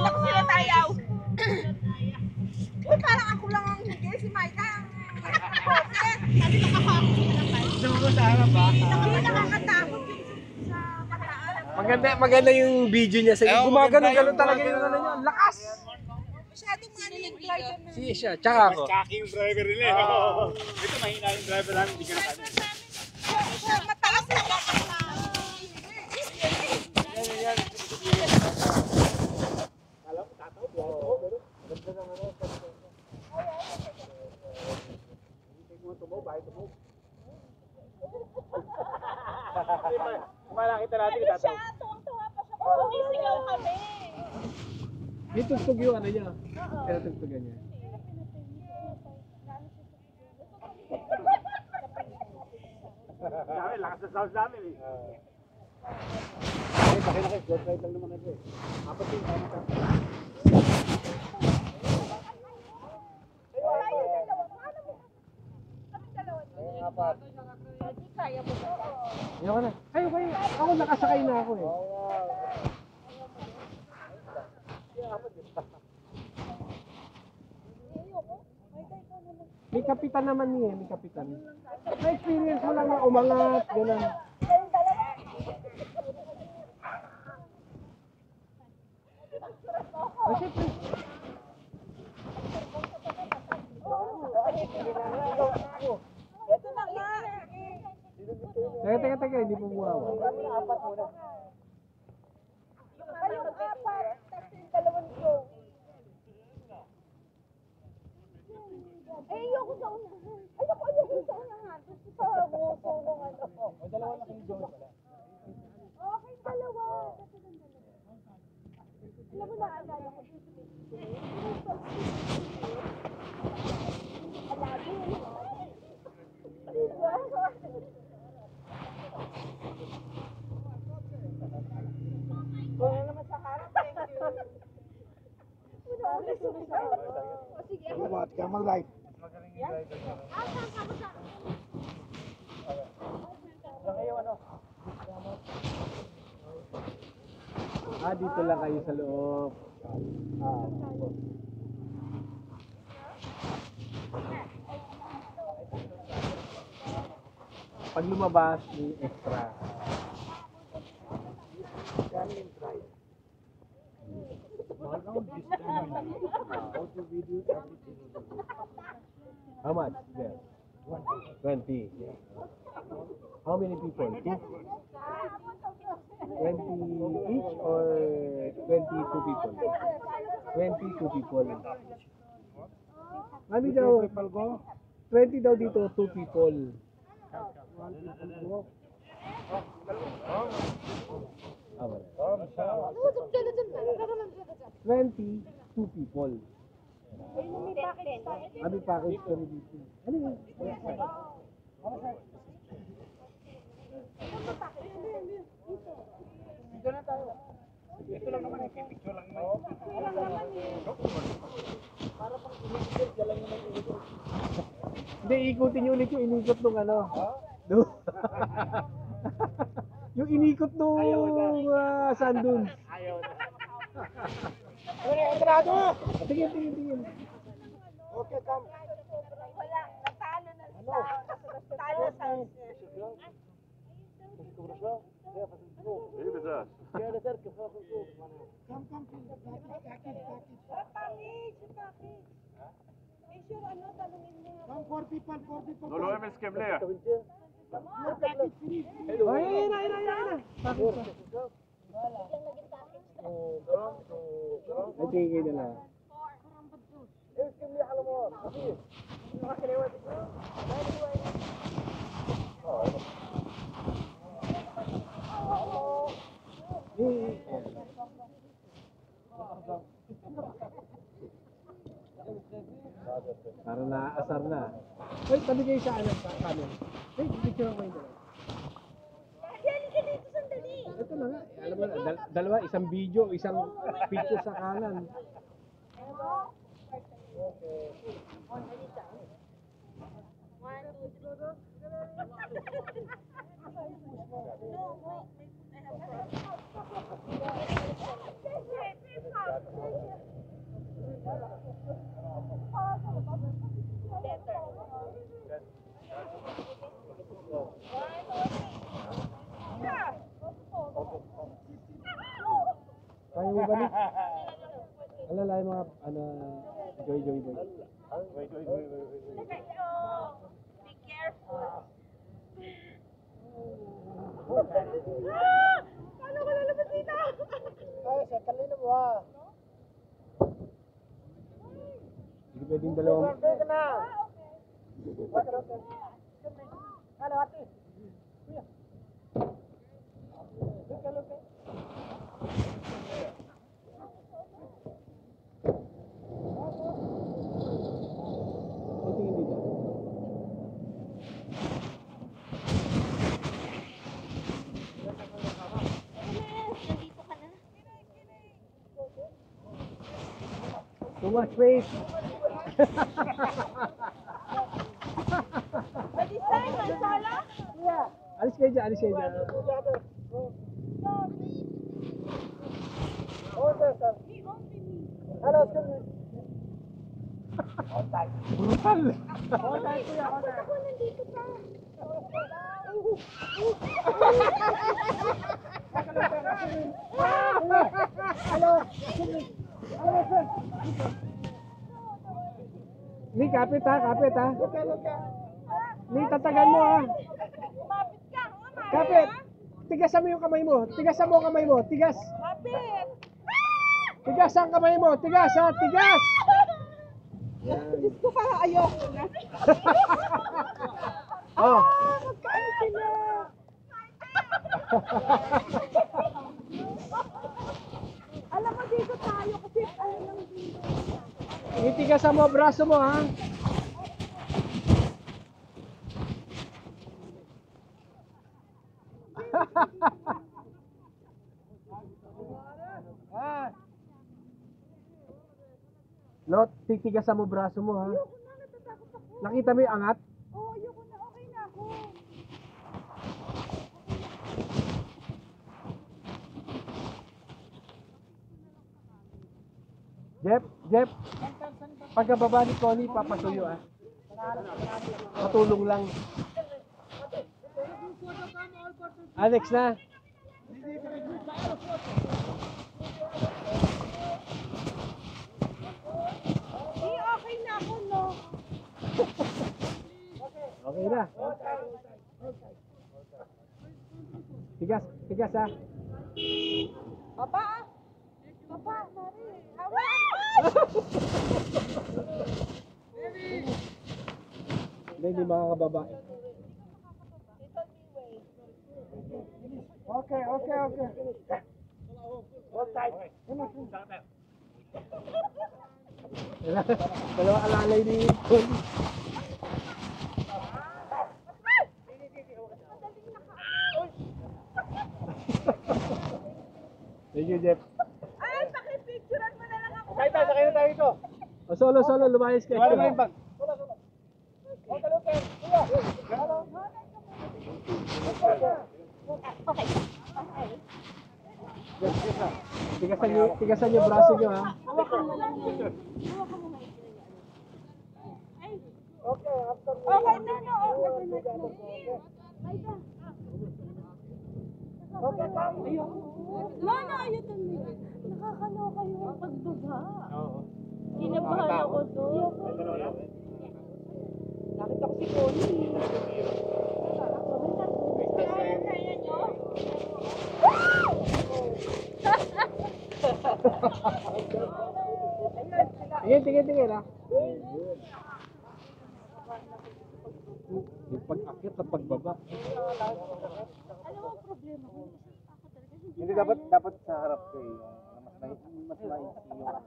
Sulat ayaw. Uy, parang ako lang ang hindi. Si Maika ang... Sabi ko kakakot na naman. Sugo sa harap ba? Hindi nakakatakot yung sa mataan. Maganda yung video niya sa iyo. Gumagano talaga yung ano niya. Lakas! Masyadong ano yung driver na. Si siya, tsaka ako. Kaki yung driver nila eh. Ito mahina yung driver namin, hindi ka nakano. Mataas na ba? Kumalakita natin, itataw. Tuwang-tuwa pa siya. Kumisigaw kami. Yung tugtog yung ano niya. Tinatugtogan niya. Sabi, lakas na sounds namin eh. Ay, laki-laki. Short ride lang naman ito eh. Apat yung tama ka. Wala yung dalawa. Paano mo? Kami dalawa. Apat. Hindi kaya mo ba? Ayaw ka na. Ayaw kayo. Ako nakasakay na ako eh. May kapitan naman niya, may kapitan. May experience mo lang na umangat, gano'n. Oh, syempre. Ito na nga. Teka, hindi po buhawa. Apat muna. Kayong apat. Tapos yung dalawang show. Ayoko sa unahan. Ayoko sa unahan. Gusto sa muso nung ano. O, dalawa na kayo Joey pala. Okay, dalawa. Alam mo na, alala ko dito. Alagi. Diba? Wala naman sa harap. Thank you. Sige. Salamat ka, mag-live. Dito lang kayo sa loob. Pag lumabas, may extra. How much? There. 20. How many people? 20 each or 22 people? 22 people. Ano daw? 20 daw dito, 2 people. Wala. 20, 2 people. Ano package kami dito? Ano yun? Dito na tayo. Ito lang naman eh, picture lang naman. Para pang inikot, galang naman inikot. Hindi, ikutin nyo ulit yung inikot nung ano. No? Yung inikot nung sand dunes. Ayaw na. Ano na, entrado! Tingin. Okay, come. Wala. Natalo na siya. Natalo sa Kaya na sir, kaya sa suko. Solo MS Keblea. Ayun na. Ay, tingin na lang. Parang naaasar na. Ay, tabi kayo sa anak sa kanan. Ay, picture ako kayo. Dali ka dito, sandali. Ito na nga. Alam mo na, dalawa, isang video, isang picture sa kanan. Kaya mo ba ni? Alala yung mga, joy. Be careful. Paano ko lalabas dito? Ay, settle na mo ah. Hindi pwedeng dalawang... Hello, ate. Tingin dito. Nandito ka na. Too much space. Pwede sa'yo, mansala? Alis kayo dyan, alis kayo dyan. Hello, excuse me. Brutal. Ako nandito pa. Ni, kapit ha. Ni, tatagan mo ha. Kumapit ka. Kapit. Tigasan mo yung kamay mo. Tigasan mo ang kamay mo. Tigas. Kapit. Tigas ang kamay mo. Tigas ha. Tigas. Diyos ko pa, ayoko na. Oh. Magkain sila. Alam mo, dito tayo kasi ayaw lang dito. Itigasan mo braso mo ha. Lot, titigasan mo braso mo ha. Ayoko na, natatakot ako. Nakita mo yung angat? Oo, ayoko na, okay na ako. Jeff, pagkababa ni Connie, papasuyo ah. Patulong lang. Alex na. Okay na ako, no? Okay na. Tigas ha. Papa, Mari, hawakan. Hindi makakababa. Okay. Dalawa alalay ni Connie. Thank you, Jeff. Ay, pakipicturean mo na lang ako. Sakay na tayo ito. O, solo, lumayas kayo. Wala mo yung bag. Okay. Tigasan niyo braso niyo ha. Hawakan mo lang yan. Hawakan mo nga. Ay. Okay, no. No, ayoko na. Nakakaloka yung pagbaba. Kinabahan ako to. Nakita ko si Connie. Kaya nyo? Tingin ha. Yung pag-akit at pagbaba. Ano ang problema ko? Ako talaga. Hindi dapat sa harap ko eh. Mas maiksi yung